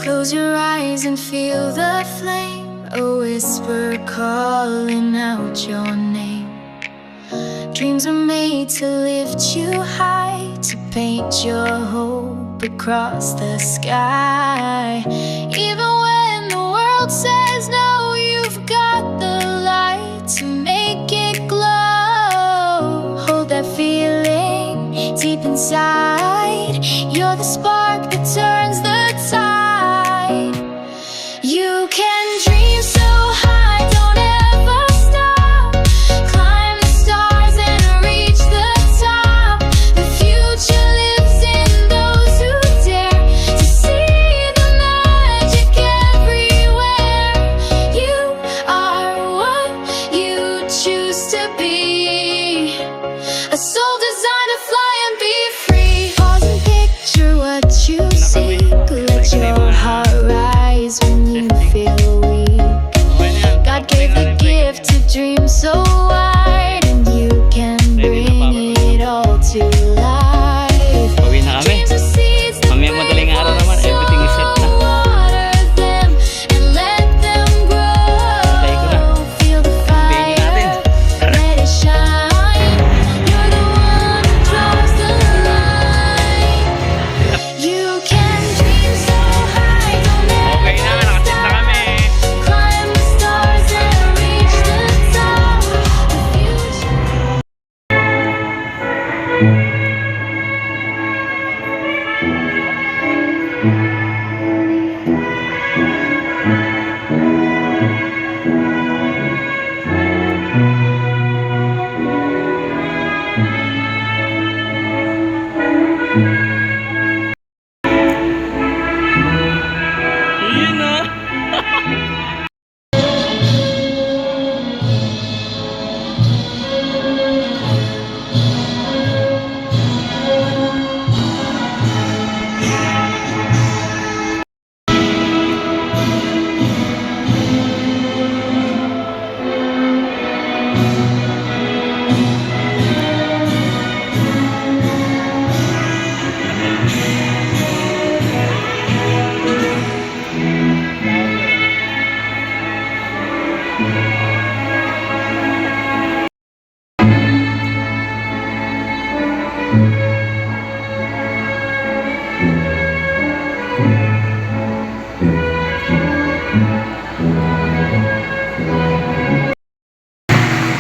Close your eyes and feel the flame, a whisper calling out your name. Dreams are made to lift you high, to paint your hope across the sky. Even when the world says no, you've got the light to make it glow. Hold that feeling deep inside. You're the spark that turns the tide. You can dream so high, don't ever stop. Climb the stars and reach the top. The future lives in those who dare to see the magic everywhere. You are what you choose to be, a soul designed to fly and be free. Pause and picture what you see. Let your heart rise when you feel weak. God gave the gift to dream so wide, and you can bring it all to life. Pauwi na kami. Dreams are seeds that Mamaya madaling break araw our naman, everything is set soul. na. Water them and let them Patay ko na. grow. Feel the Bingin natin. fire, let it shine. You're the one who draws the line. You can dream so high, don't Okay na, ever nakasit na stop. kami. Climb the stars and reach the top. The future. Yun na.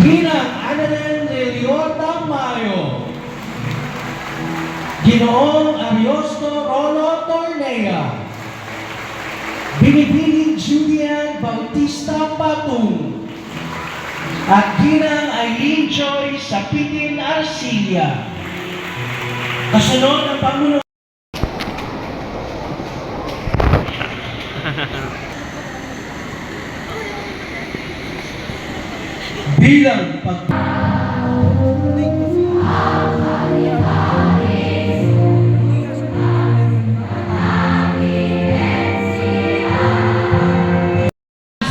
Bilang Annalyn Liliota Mayo, Ginoong Ariosto Rolo Tornea, Binibining Julian Bautista Patung, at Ginang Eileen Joy Sapitin Arcilia. Kasunod ng Pangulo bilang pag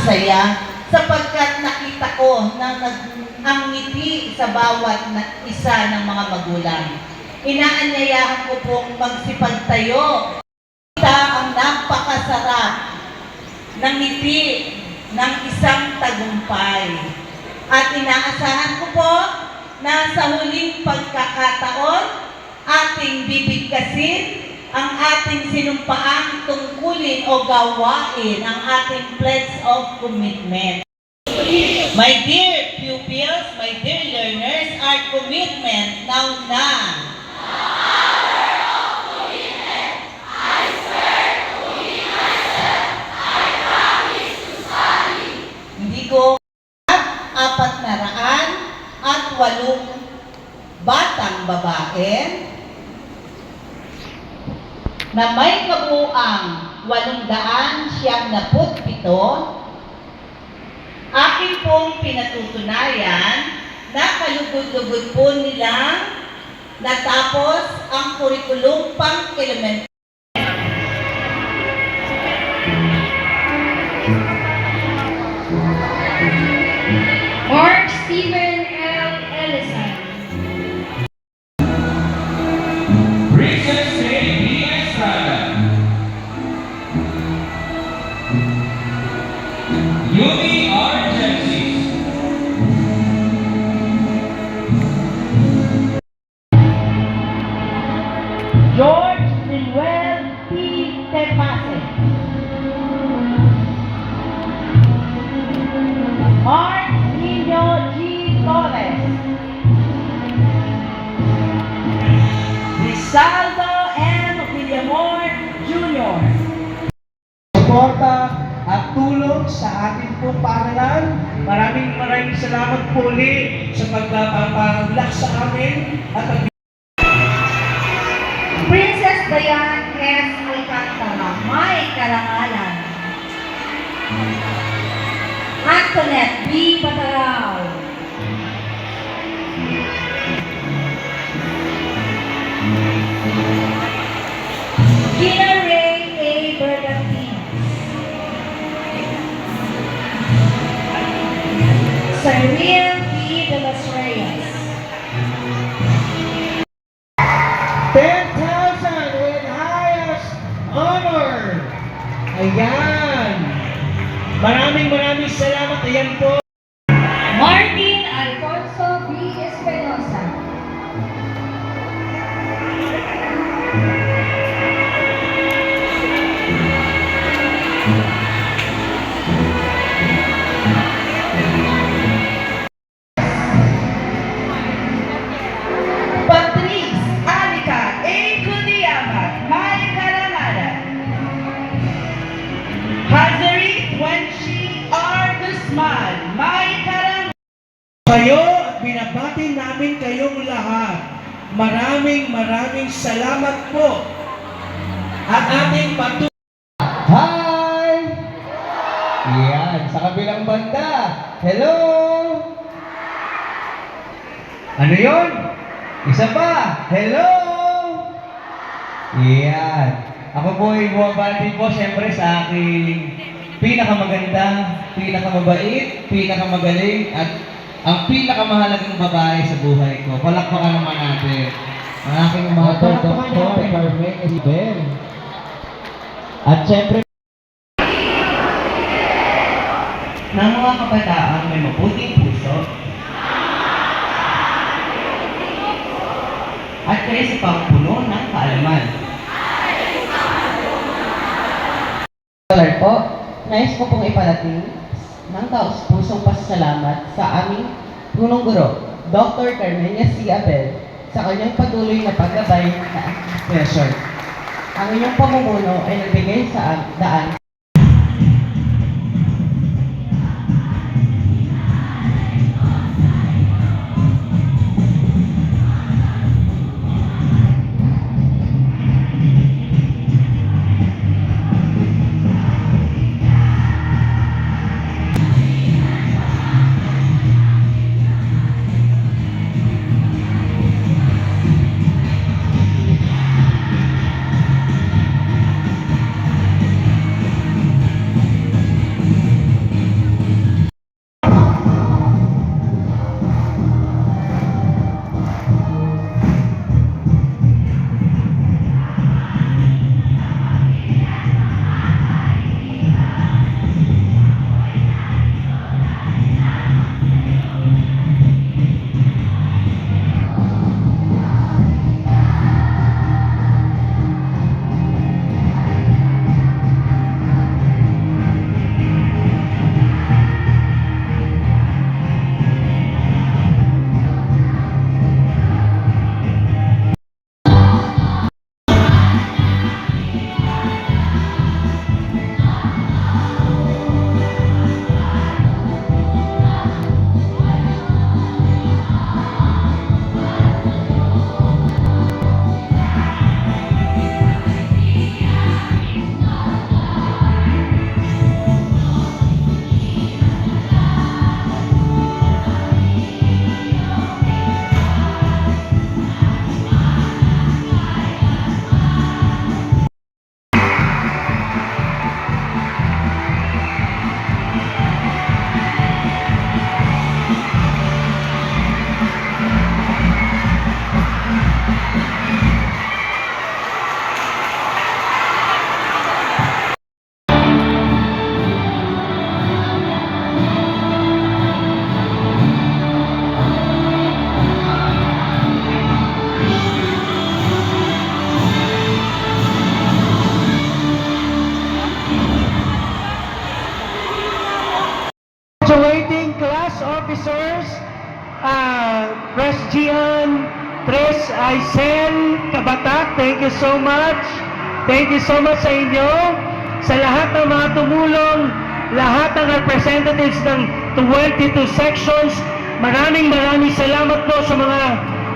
saya sapagkat nakita ko na ang ngiti sa bawat isa ng mga magulang. Inaanyayahan ko pong magsipagtayo. Kita ang napakasarap ng ngiti ng isang tagumpay. At inaasahan ko po na sa huling pagkakataon, ating bibigkasin ang ating sinumpaang tungkulin o gawain ang ating pledge of commitment. My dear pupils, my dear learners, our commitment now na. Hindi ko 408 batang babae na may kabuuang 897, akin pong pinatutunayan na kalugod-lugod po nilang natapos ang kurikulum pang-elementary. Mark Stephen L. Ellison. Princess A. B. Estrada, Yumi R. Genesis. George Manuel P. Tepase. Mark Nino G. Torres. Rizaldo M. Villamor Jr. Suporta at tulong sa ating pong paaralan. Maraming salamat po ulit sa pagpapalak sa amin at Princess Diane S. Alcantara, may karangalan. Antoinette B. Patarao. Gina Ray A. Bergantino. Cyril B. De los Reyes. 10,000 with highest honor. Ayan. Maraming salamat. Ayan po. Martin Alfonso B. Espinosa. Patrice Alica A. Kudiyama, may karangalan. Hazari Wenshi R. Guzman, may karangalan. Kayo at binabati namin kayong lahat. Maraming salamat po. At ating patuloy. Hi! Yan, sa kabilang banda. Hello! Ano yon? Isa pa. Hello! Yan. Ako po ay bumabati po siyempre sa aking pinakamaganda, pinakamabait, pinakamagaling, at ang pinakamahalagang babae sa buhay ko. Palakpakan naman natin ang aking mga Dr. Carmen Esbel. At siyempre, ng mga kabataan may mabuting puso at kayo sa pampuno ng kaalaman. Scholar po, nais ko pong iparating ng taus-pusong pasasalamat sa aming punong guro, Dr. Carmenia C. Abel, sa kanyang patuloy na paggabay na pressure. Ang inyong pamumuno ay nagbigay sa daan Aisel Kabatak, thank you so much. Thank you so much sa inyo. Sa lahat ng mga tumulong, lahat ng representatives ng 22 sections, maraming salamat po sa mga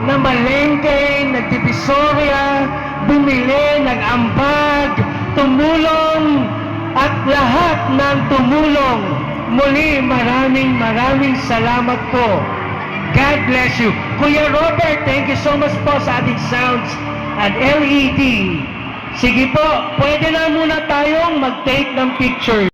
namalengke, nagtipisorya, bumili, nag-ambag, tumulong, at lahat ng tumulong. Muli, maraming salamat po. God bless you. Kuya Robert, thank you so much po sa ating sounds at LED. Sige po, pwede na muna tayong mag-take ng picture.